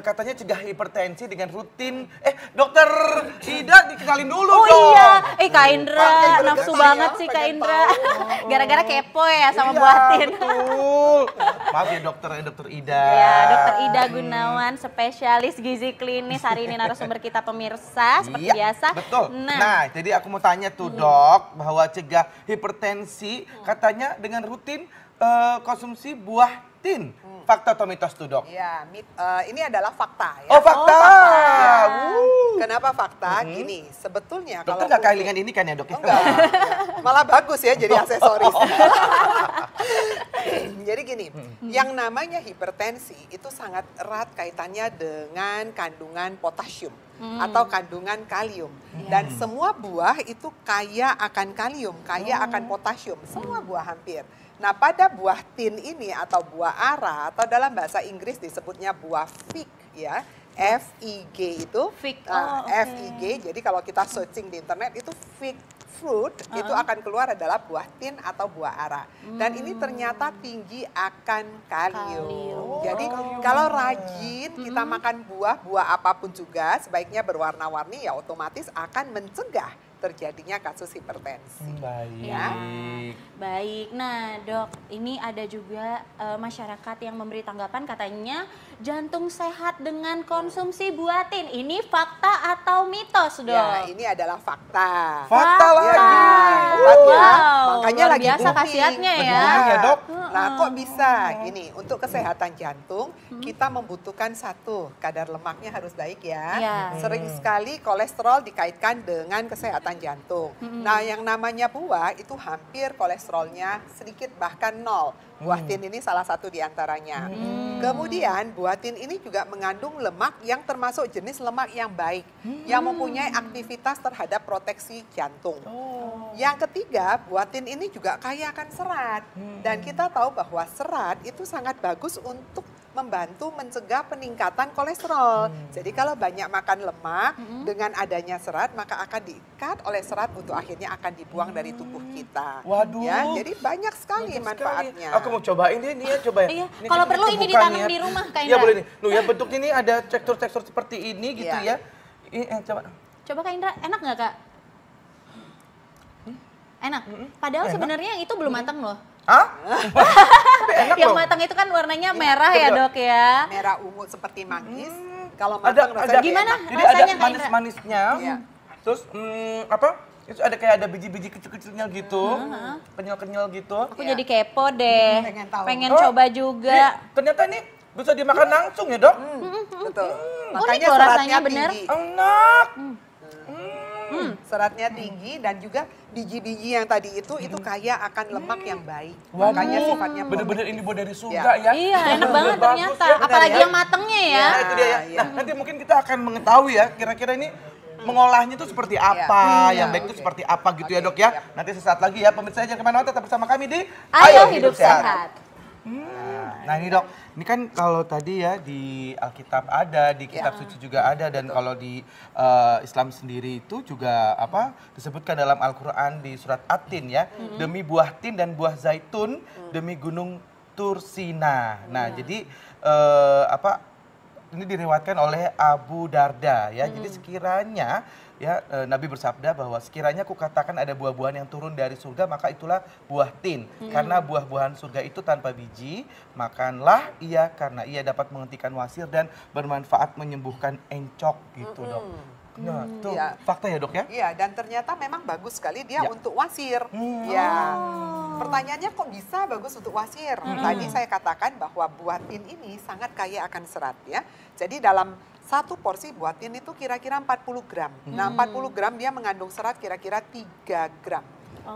katanya cegah hipertensi dengan rutin. Dokter Ida dikenalin dulu dong. Oh iya, Kak Indra, nafsu banget sih Kak Indra. Gara-gara kepo ya sama buah tin. Betul. Maaf ya dokter Ida. Ya, Dokter Ida Gunawan, spesialis gizi klinis. Hari ini narasumber kita pemirsa, seperti biasa. Betul. Nah, jadi aku mau tanya tuh dok, bahwa cegah hipertensi katanya dengan rutin konsumsi buah tin. Fakta atau mitos tuh dok? Ya, ini adalah fakta ya. Oh fakta. Ya. Kenapa fakta? Gini, sebetulnya Dokter kalau nggak kehilangan ini kan ya dok? enggak, malah bagus ya jadi aksesoris. Jadi gini, yang namanya hipertensi itu sangat erat kaitannya dengan kandungan potasium atau kandungan kalium. Dan semua buah itu kaya akan kalium, kaya akan potasium, semua buah hampir. Nah pada buah tin ini atau buah ara atau dalam bahasa Inggris disebutnya buah fig ya, FIG itu, Fig. FIG. Jadi kalau kita searching di internet itu fig fruit itu akan keluar adalah buah tin atau buah ara. Dan ini ternyata tinggi akan kalium. Jadi kalau rajin kita makan buah apapun juga sebaiknya berwarna-warni ya otomatis akan mencegah terjadinya kasus hipertensi. Baik. Ya. Baik, nah dok, ini ada juga masyarakat yang memberi tanggapan katanya jantung sehat dengan konsumsi buah tin. Ini fakta atau mitos dok? Ya, ini adalah fakta. Fakta lagi. Hebat ya. Makanya luar lagi biasa booming. khasiatnya ya. Benar ya, Dok? Nah kok bisa gini, untuk kesehatan jantung kita membutuhkan satu, kadar lemaknya harus baik ya. Iya. Sering sekali kolesterol dikaitkan dengan kesehatan jantung. Nah yang namanya buah itu hampir kolesterolnya sedikit bahkan nol. Buah tin ini salah satu diantaranya. Kemudian buah tin ini juga mengandung lemak yang termasuk jenis lemak yang baik. Yang mempunyai aktivitas terhadap proteksi jantung. Yang ketiga, buah tin ini juga kaya akan serat. Dan kita tahu bahwa serat itu sangat bagus untuk membantu mencegah peningkatan kolesterol. Jadi kalau banyak makan lemak, dengan adanya serat maka akan diikat oleh serat untuk akhirnya akan dibuang dari tubuh kita. Waduh. Ya, jadi banyak sekali Banyak manfaatnya. sekali. Aku mau cobain ini ya, coba ya. Iya, Ini kalau kita perlu ini buka ditanam nih ya. di rumah Kak Iya Indra. boleh nih. Loh ya bentuknya ini ada tekstur-tekstur seperti ini gitu Iya. ya. Ini coba. Coba Kak Indra, enak nggak Kak? Enak. Padahal Enak. sebenarnya yang itu belum matang loh. Hah? Enak Yang loh. matang itu kan warnanya merah ya betul. dok ya. Merah ungu seperti manggis. Kalau Ada matang rasanya Gimana? enak. Jadi Rasanya, ada Kak Indra? manis-manisnya. Iya. Terus apa? Itu ada kayak ada biji-biji kecil-kecilnya gitu. Kenyal-kenyal gitu. Aku Iya. jadi kepo deh. Pengen tahu. Pengen Oh, coba juga. Ternyata ini bisa dimakan langsung ya, Dok? Betul. Unik loh rasanya, bener. tinggi. Enak. Seratnya tinggi dan juga biji-biji yang tadi itu kaya akan lemak yang baik. Waduh, Makanya sifatnya bener-bener ini buat dari surga ya. Iya, enak banget Bagus ternyata. ya, Apalagi ya. yang matengnya ya. Nah, itu dia ya. Iya. Nah, nanti mungkin kita akan mengetahui ya kira-kira ini mengolahnya itu seperti apa, yang baik itu seperti apa gitu ya, Dok ya. Nanti sesaat lagi ya, pemirsa jangan kemana-mana, tetap bersama kami di Ayo hidup sehat. Nah ini dok, ini kan kalau tadi ya di Alkitab ada, di kitab suci juga ada, dan kalau di Islam sendiri itu juga apa disebutkan dalam Al-Quran di surat At-Tin ya, demi buah tin dan buah zaitun, demi gunung Tursina. Nah jadi apa ini diriwayatkan oleh Abu Darda ya, jadi sekiranya ya Nabi bersabda bahwa sekiranya aku katakan ada buah-buahan yang turun dari surga maka itulah buah tin. Karena buah-buahan surga itu tanpa biji, makanlah ia karena ia dapat menghentikan wasir dan bermanfaat menyembuhkan encok gitu dok. Nah tuh Iya. fakta ya dok ya? Iya, dan ternyata memang bagus sekali dia Ya. untuk wasir. Ya. Pertanyaannya kok bisa bagus untuk wasir? Tadi saya katakan bahwa buah tin ini sangat kaya akan serat ya. Jadi dalam satu porsi buah tin itu kira-kira 40 gram. Nah 40 gram dia mengandung serat kira-kira 3 gram.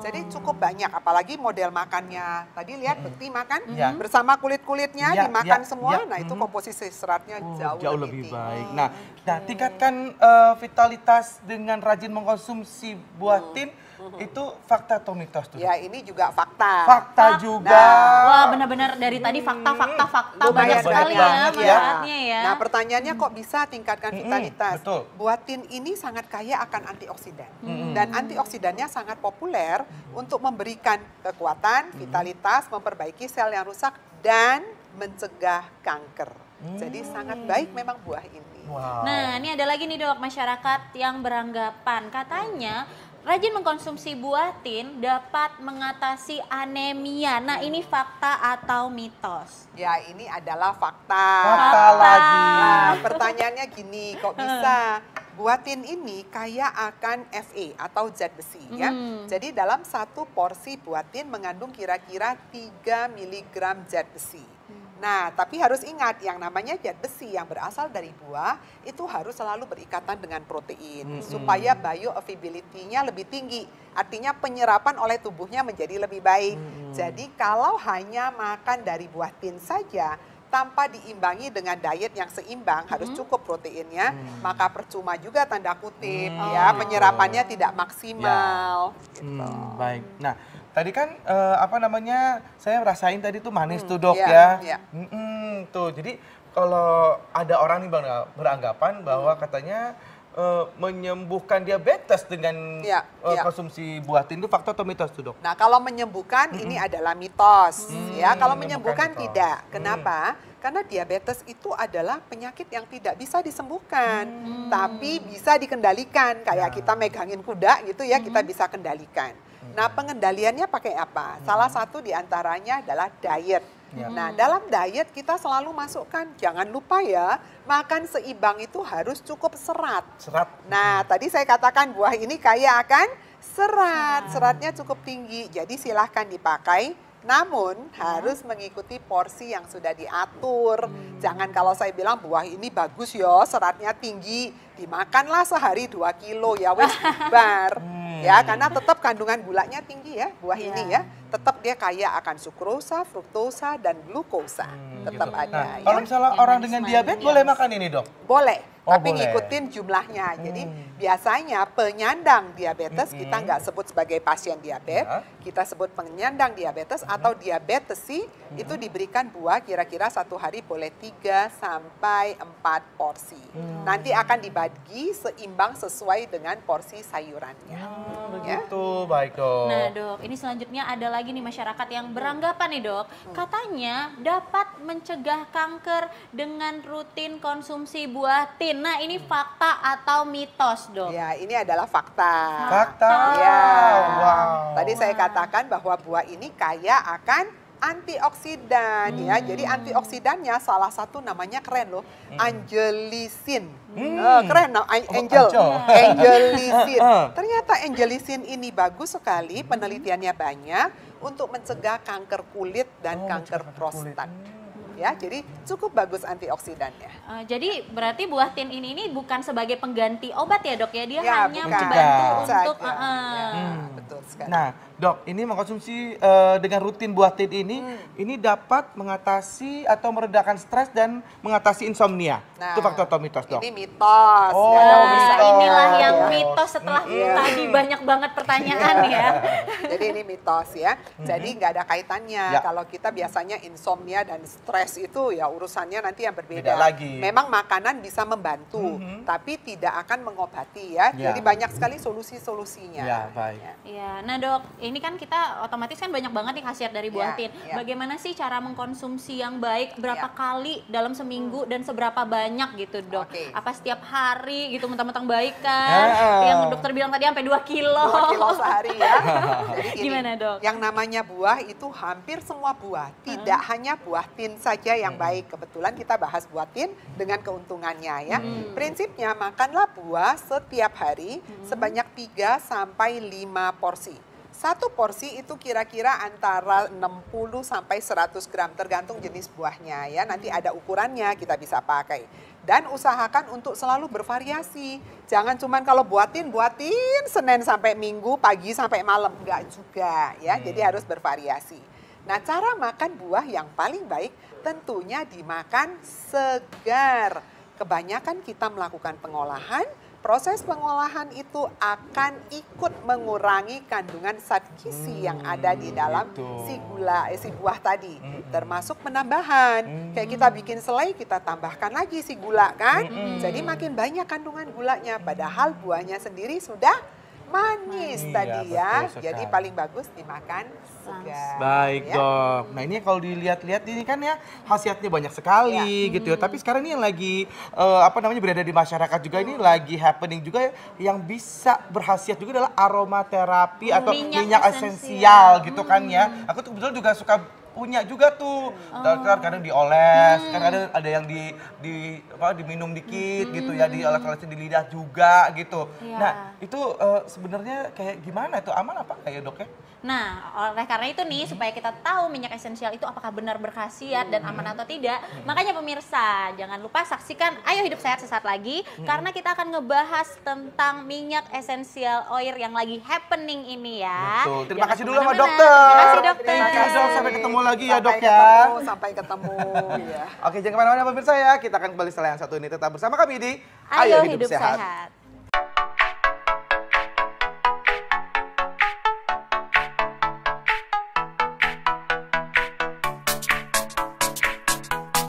Jadi cukup banyak, apalagi model makannya. Tadi lihat Bekti makan Ya. bersama kulit-kulitnya Ya, dimakan ya, semua. ya. Nah itu komposisi seratnya Jauh lebih tinggi. baik. Nah, tingkatkan vitalitas dengan rajin mengkonsumsi buah tin itu fakta atau mitos tuh? Ya ini juga fakta. Fakta juga. Wah benar-benar dari tadi fakta Lumayan banyak sekali ya banget ya. manfaatnya ya. Nah pertanyaannya kok bisa tingkatkan vitalitas? betul. Buah tin ini sangat kaya akan antioksidan. Dan antioksidannya sangat populer untuk memberikan kekuatan, vitalitas, memperbaiki sel yang rusak, dan mencegah kanker. Jadi sangat baik memang buah ini. Wow. Nah, ini ada lagi nih dok, masyarakat yang beranggapan katanya rajin mengkonsumsi buah tin dapat mengatasi anemia. Nah, ini fakta atau mitos? Ya, ini adalah fakta. Fakta lagi. Nah, pertanyaannya gini, kok bisa? Buah tin ini kaya akan Fe atau zat besi ya. Jadi dalam satu porsi buah tin mengandung kira-kira 3 mg zat besi. Nah, tapi harus ingat yang namanya zat besi yang berasal dari buah itu harus selalu berikatan dengan protein supaya bioavailability-nya lebih tinggi. Artinya penyerapan oleh tubuhnya menjadi lebih baik. Jadi kalau hanya makan dari buah tin saja tanpa diimbangi dengan diet yang seimbang, harus cukup proteinnya, maka percuma juga tanda kutip ya, penyerapannya tidak maksimal. Gitu. Baik. Nah, tadi kan saya rasain tadi tuh manis tuh dok Iya, ya. iya. Tuh, jadi kalau ada orang nih Bang beranggapan bahwa katanya menyembuhkan diabetes dengan Iya, iya. konsumsi buah tin itu fakta atau mitos tuh dok? Nah, kalau menyembuhkan ini adalah mitos ya. Kalau menyembuhkan mitos. tidak. Kenapa? Karena diabetes itu adalah penyakit yang tidak bisa disembuhkan, tapi bisa dikendalikan. Kayak kita megangin kuda gitu ya, kita bisa kendalikan. Nah, pengendaliannya pakai apa? Salah satu diantaranya adalah diet. Nah, dalam diet kita selalu masukkan, jangan lupa ya, makan seimbang itu harus cukup serat. Serat. Nah, tadi saya katakan buah ini kaya akan serat. Seratnya cukup tinggi, jadi silahkan dipakai. Namun harus mengikuti porsi yang sudah diatur. Jangan kalau saya bilang buah ini bagus ya, seratnya tinggi, dimakanlah sehari 2 kilo ya wes bar. Ya, karena tetap kandungan gulanya tinggi ya buah ini ya. Tetap dia kaya akan sukrosa, fruktosa, dan glukosa. Tetap ada. Nah, Ya. kalau misalnya Yang orang manis-manis. dengan diabetes boleh makan ini dok? Boleh, Oh, tapi boleh. ngikutin jumlahnya. Jadi biasanya penyandang diabetes kita nggak sebut sebagai pasien diabetes, Ya. kita sebut penyandang diabetes atau diabetesi itu diberikan buah kira-kira 1 hari boleh 3 sampai 4 porsi. Nanti akan dibagi seimbang sesuai dengan porsi sayurannya. Begitu, baik dok. Nah dok, ini selanjutnya ada lagi nih masyarakat yang beranggapan nih dok, katanya dapat mencegah kanker dengan rutin konsumsi buah tin. Nah ini fakta atau mitos dok? Ya, ini adalah fakta. Fakta. Ya. Wow. Tadi saya katakan bahwa buah ini kaya akan antioksidan ya. Jadi antioksidannya salah satu namanya keren loh, angelisin. Keren, angel. Angelisin. Ternyata angelisin ini bagus sekali, penelitiannya banyak untuk mencegah kanker kulit dan kanker prostat. Ya, jadi cukup bagus antioksidannya. Jadi berarti buah tin ini bukan sebagai pengganti obat ya dok ya? Dia Ya, hanya bukan. membantu Saja. untuk... Ya, betul sekali. Nah, dok, ini mengkonsumsi dengan rutin buah tin ini dapat mengatasi atau meredakan stres dan mengatasi insomnia. Nah, Itu fakta atau mitos, dok? Ini mitos. Oh, nggak ada Nah, mitos. inilah yang Mitos. mitos setelah Iya. tadi banyak banget pertanyaan ya. Jadi ini mitos ya. Jadi nggak ada kaitannya. Ya. Kalau kita biasanya insomnia dan stres itu ya urusannya nanti yang berbeda. Beda lagi. Memang makanan bisa membantu, tapi tidak akan mengobati ya. Ya. Jadi banyak sekali solusi-solusinya. Ya, baik. Ya. Iya, nah dok, ini kan kita otomatis kan banyak banget nih khasiat dari buah Ya, tin. ya. Bagaimana sih cara mengkonsumsi yang baik? Berapa Ya. kali dalam seminggu dan seberapa banyak gitu dok? Oke. Apa setiap hari gitu mentang-mentang baik kan? Yang dokter bilang tadi sampai 2 kilo. 2 kilo sehari ya. Jadi gini, Gimana, Dok? yang namanya buah itu hampir semua buah. Tidak hanya buah tin saja yang baik. Kebetulan kita bahas buah tin dengan keuntungannya ya. Prinsipnya makanlah buah setiap hari sebanyak 3 sampai 5 porsi. Satu porsi itu kira-kira antara 60 sampai 100 gram tergantung jenis buahnya ya. Nanti ada ukurannya kita bisa pakai. Dan usahakan untuk selalu bervariasi. Jangan cuman kalau buatin Senin sampai Minggu, pagi sampai malam. Enggak juga ya, jadi harus bervariasi. Nah, cara makan buah yang paling baik tentunya dimakan segar. Kebanyakan kita melakukan pengolahan, proses pengolahan itu akan ikut mengurangi kandungan zat gizi yang ada di dalam gitu. si buah tadi. Termasuk penambahan. Kayak kita bikin selai, kita tambahkan lagi si gula kan. Jadi makin banyak kandungan gulanya. Padahal buahnya sendiri sudah manis Iya, tadi ya. betul Jadi sekali. paling bagus dimakan segar. Baik ya. dok. Nah ini kalau dilihat-lihat ini kan ya khasiatnya banyak sekali gitu ya. Tapi sekarang ini yang lagi apa namanya berada di masyarakat juga ini lagi happening juga ya, yang bisa berkhasiat juga adalah aromaterapi atau Minyak minyak esensial gitu kan ya. Aku tuh kebetulan juga suka punya juga tuh. Kadang dioles, kadang ada yang diminum dikit gitu ya, dioles-olesin di lidah juga gitu. Iya. Nah, itu sebenarnya kayak gimana itu aman apa enggak ya, Dok ya? Nah, oleh karena itu nih, supaya kita tahu minyak esensial itu apakah benar berkhasiat dan aman atau tidak, makanya pemirsa, jangan lupa saksikan Ayo Hidup Sehat sesaat lagi, karena kita akan ngebahas tentang minyak esensial oil yang lagi happening ini ya. Betul. Terima Jangan kasih dulu sama kemana-mana. dokter. Terima kasih dokter. Thank you, Dok. Sampai ketemu lagi ya, Dok ya. Sampai ketemu ya. Oke, jangan kemana-mana pemirsa ya. Kita akan kembali setelah yang satu ini. Tetap bersama kami di Ayo Hidup Sehat.